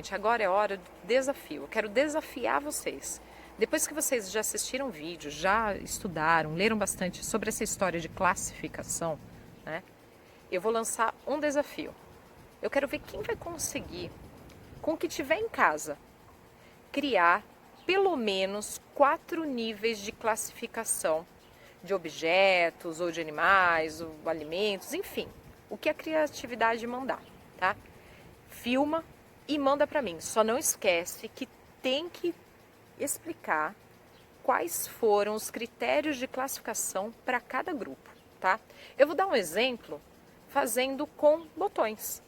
gente, agora é hora do desafio. Eu quero desafiar vocês. Depois que vocês já assistiram o vídeo, já estudaram, leram bastante sobre essa história de classificação, né? Eu vou lançar um desafio. Eu quero ver quem vai conseguir, com o que tiver em casa, criar pelo menos 4 níveis de classificação de objetos, ou de animais, ou alimentos, enfim, o que a criatividade mandar, tá? Filma e manda para mim. Só não esquece que tem que explicar quais foram os critérios de classificação para cada grupo, tá? Eu vou dar um exemplo fazendo com botões.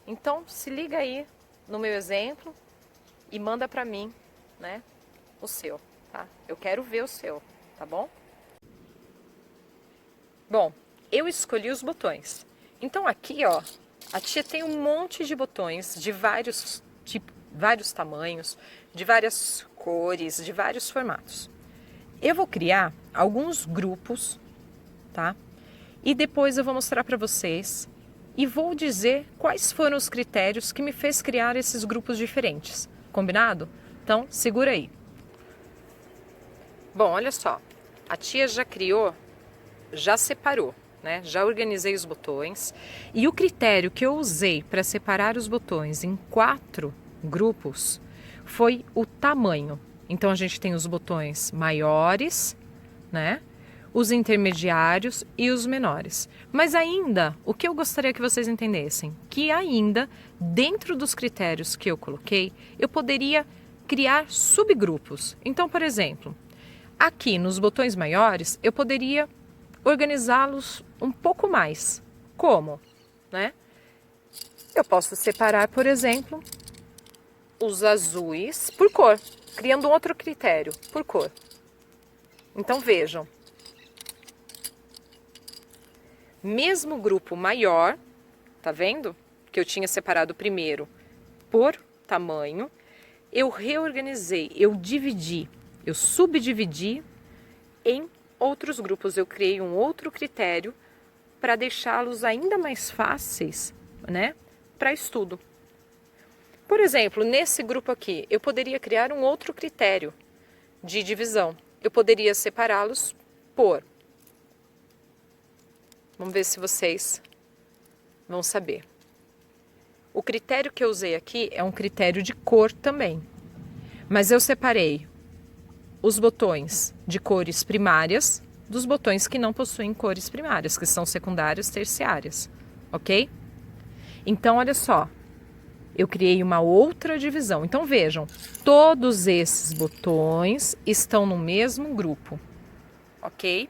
Então, se liga aí no meu exemplo e manda para mim, né, o seu, tá? Eu quero ver o seu, tá bom? Bom, eu escolhi os botões. Então aqui, ó, a tia tem um monte de botões de vários tipos, vários tamanhos, de várias cores, de vários formatos. Eu vou criar alguns grupos, tá? E depois eu vou mostrar para vocês e vou dizer quais foram os critérios que me fez criar esses grupos diferentes. Combinado? Então, segura aí. Bom, olha só. A tia já criou, já separou, né? Já organizei os botões. E o critério que eu usei para separar os botões em 4 grupos foi o tamanho. Então a gente tem os botões maiores, né? Os intermediários e os menores. Mas ainda, o que eu gostaria que vocês entendessem, que ainda, dentro dos critérios que eu coloquei, eu poderia criar subgrupos. Então, por exemplo, aqui nos botões maiores, eu poderia organizá-los um pouco mais. Como? Né? Eu posso separar, por exemplo, os azuis por cor, criando um outro critério, por cor. Então vejam, mesmo grupo maior, tá vendo? Que eu tinha separado primeiro por tamanho, eu reorganizei, eu dividi, eu subdividi em outros grupos. Eu criei um outro critério para deixá-los ainda mais fáceis, né, para estudo. Por exemplo, nesse grupo aqui, eu poderia criar um outro critério de divisão. Eu poderia separá-los por... Vamos ver se vocês vão saber. O critério que eu usei aqui é um critério de cor também. Mas eu separei os botões de cores primárias dos botões que não possuem cores primárias, que são secundárias, terciárias, ok? Então, olha só, eu criei uma outra divisão. Então, vejam, todos esses botões estão no mesmo grupo, ok?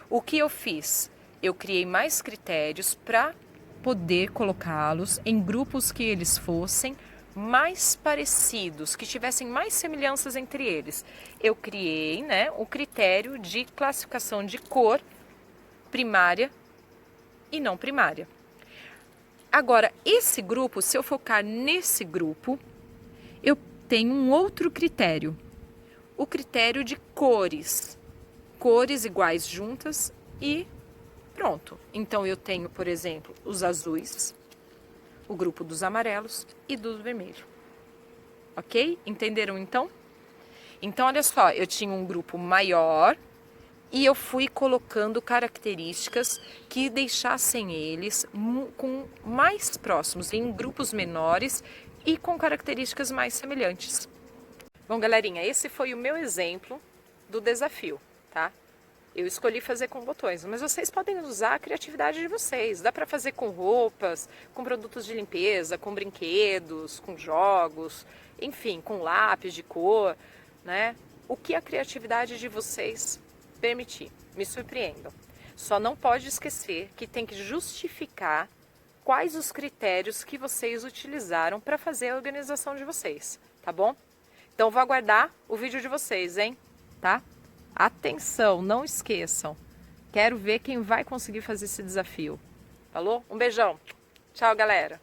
O que eu fiz? Eu criei mais critérios para poder colocá-los em grupos que eles fossem mais parecidos, que tivessem mais semelhanças entre eles. Eu criei, né, o critério de classificação de cor primária e não primária. Agora, esse grupo, se eu focar nesse grupo, eu tenho um outro critério. O critério de cores. Cores iguais juntas e pronto. Então, eu tenho, por exemplo, os azuis, o grupo dos amarelos e do vermelho. Ok? Entenderam então? Então, olha só, eu tinha um grupo maior e eu fui colocando características que deixassem eles com mais próximos, em grupos menores e com características mais semelhantes. Bom, galerinha, esse foi o meu exemplo do desafio, tá? Eu escolhi fazer com botões, mas vocês podem usar a criatividade de vocês. Dá para fazer com roupas, com produtos de limpeza, com brinquedos, com jogos, enfim, com lápis de cor, né? O que a criatividade de vocês permitir. Me surpreendam. Só não pode esquecer que tem que justificar quais os critérios que vocês utilizaram para fazer a organização de vocês, tá bom? Então vou aguardar o vídeo de vocês, hein? Tá? Atenção, não esqueçam. Quero ver quem vai conseguir fazer esse desafio. Falou? Um beijão. Tchau, galera.